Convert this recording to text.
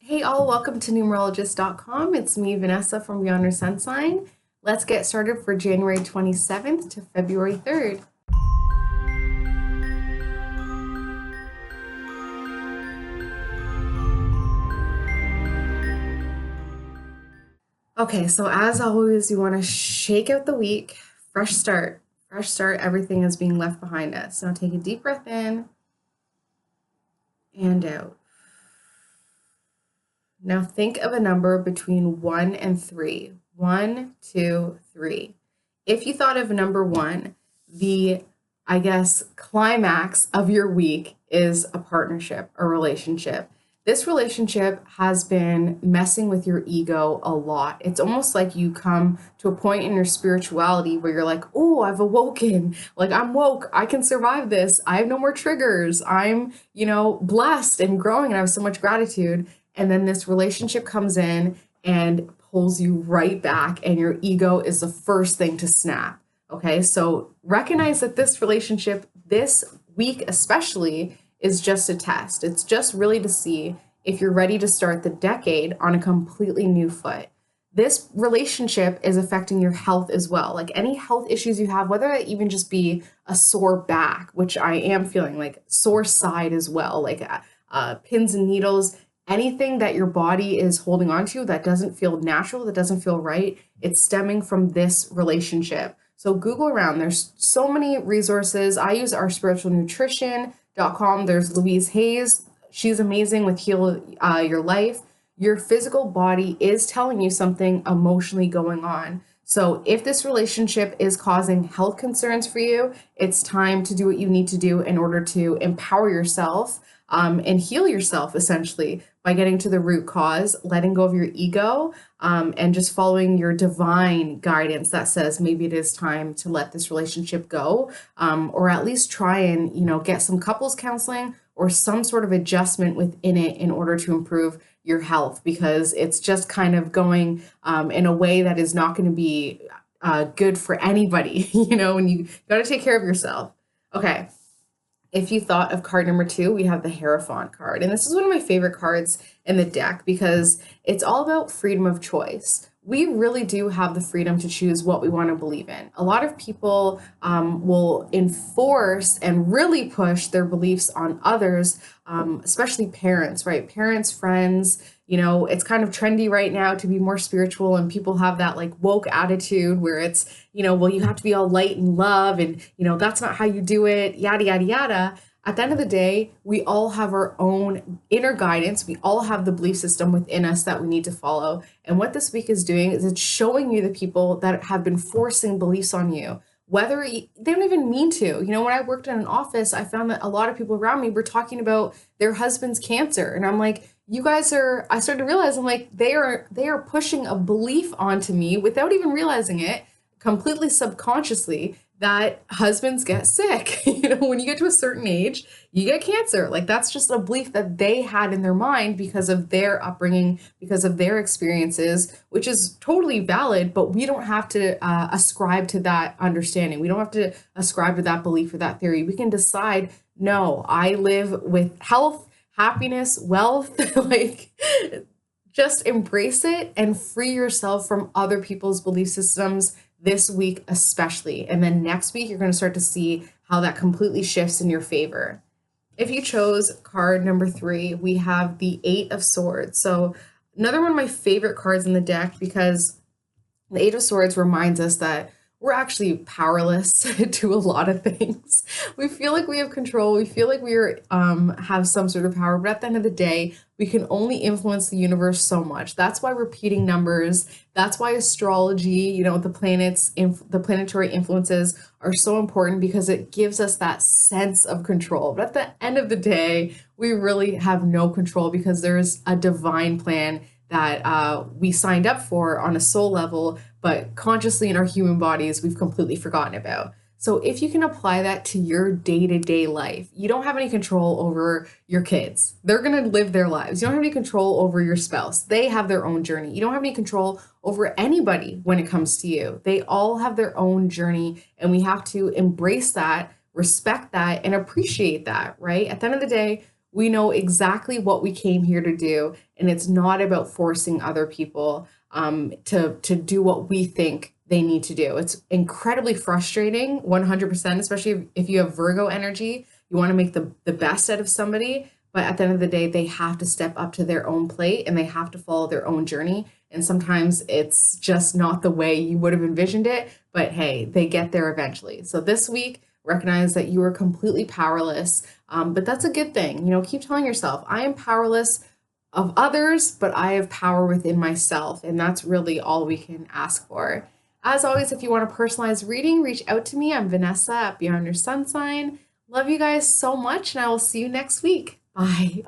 Hey all, welcome to numerologist.com. It's me, Vannessa from Beyond Your Sun Sign. Let's get started for January 27th to February 3rd. Okay, so as always, you want to shake out the week, fresh start, everything is being left behind us. Now take a deep breath in and out. Now think of a number between 1 and 3. 1, 2, 3. If you thought of number 1, the, climax of your week is a partnership, a relationship. This relationship has been messing with your ego a lot. It's almost like you come to a point in your spirituality where you're like, oh, I've awoken. Like, I'm woke. I can survive this. I have no more triggers. I'm, blessed and growing and I have so much gratitude. And then this relationship comes in and pulls you right back, and your ego is the first thing to snap. Okay, so recognize that this relationship, this week especially, is just a test. It's just really to see if you're ready to start the decade on a completely new foot. This relationship is affecting your health as well. Like any health issues you have, whether it even just be a sore back, which I am feeling, like sore side as well, like pins and needles, anything that your body is holding on to that doesn't feel natural, that doesn't feel right, it's stemming from this relationship. So Google around. There's so many resources. I use ourspiritualnutrition.com. There's Louise Hayes. She's amazing with Heal Your Life. Your physical body is telling you something emotionally going on. So if this relationship is causing health concerns for you, it's time to do what you need to do in order to empower yourself and heal yourself, essentially, by getting to the root cause, letting go of your ego, and just following your divine guidance that says maybe it is time to let this relationship go, or at least try and, get some couples counseling or some sort of adjustment within it in order to improve your health, because it's just kind of going in a way that is not going to be good for anybody, and you got to take care of yourself. Okay. If you thought of card number 2, we have the Hierophant card. And this is one of my favorite cards in the deck because it's all about freedom of choice. We really do have the freedom to choose what we want to believe in. A lot of people will enforce and really push their beliefs on others, especially parents, right? Parents, friends. It's kind of trendy right now to be more spiritual, and people have that like woke attitude where it's, well, you have to be all light and love, and, that's not how you do it, yada, yada, yada. At the end of the day, we all have our own inner guidance. We all have the belief system within us that we need to follow. And what this week is doing is it's showing you the people that have been forcing beliefs on you, whether they don't even mean to. When I worked in an office, I found that a lot of people around me were talking about their husband's cancer. And I'm like, I started to realize, I'm like, they are pushing a belief onto me without even realizing it, completely subconsciously, that husbands get sick. When you get to a certain age, you get cancer. Like, that's just a belief that they had in their mind because of their upbringing, because of their experiences, which is totally valid, but we don't have to ascribe to that understanding. We don't have to ascribe to that belief or that theory. We can decide, no, I live with health, happiness, wealth, like, just embrace it and free yourself from other people's belief systems this week especially. And then next week, you're going to start to see how that completely shifts in your favor. If you chose card number 3, we have the 8 of Swords. So another one of my favorite cards in the deck, because the 8 of Swords reminds us that we're actually powerless to a lot of things. We feel like we have control. We feel like we have some sort of power, but at the end of the day, we can only influence the universe so much. That's why repeating numbers, that's why astrology, the planets, the planetary influences are so important, because it gives us that sense of control. But at the end of the day, we really have no control, because there's a divine plan that we signed up for on a soul level, but consciously in our human bodies, we've completely forgotten about. So if you can apply that to your day-to-day life, you don't have any control over your kids. They're going to live their lives. You don't have any control over your spouse. They have their own journey. You don't have any control over anybody when it comes to you. They all have their own journey, and we have to embrace that, respect that, and appreciate that, right? At the end of the day, We know exactly what we came here to do, and it's not about forcing other people to do what we think they need to do. It's incredibly frustrating, 100%, especially if you have Virgo energy. You want to make the best out of somebody, but at the end of the day, they have to step up to their own plate and they have to follow their own journey. And sometimes it's just not the way you would have envisioned it, but hey, they get there eventually. So this week, recognize that you are completely powerless, but that's a good thing. Keep telling yourself, I am powerless of others, but I have power within myself. And that's really all we can ask for. As always, if you want a personalized reading, reach out to me. I'm Vannessa at Beyond Your Sun Sign. Love you guys so much, and I will see you next week. Bye.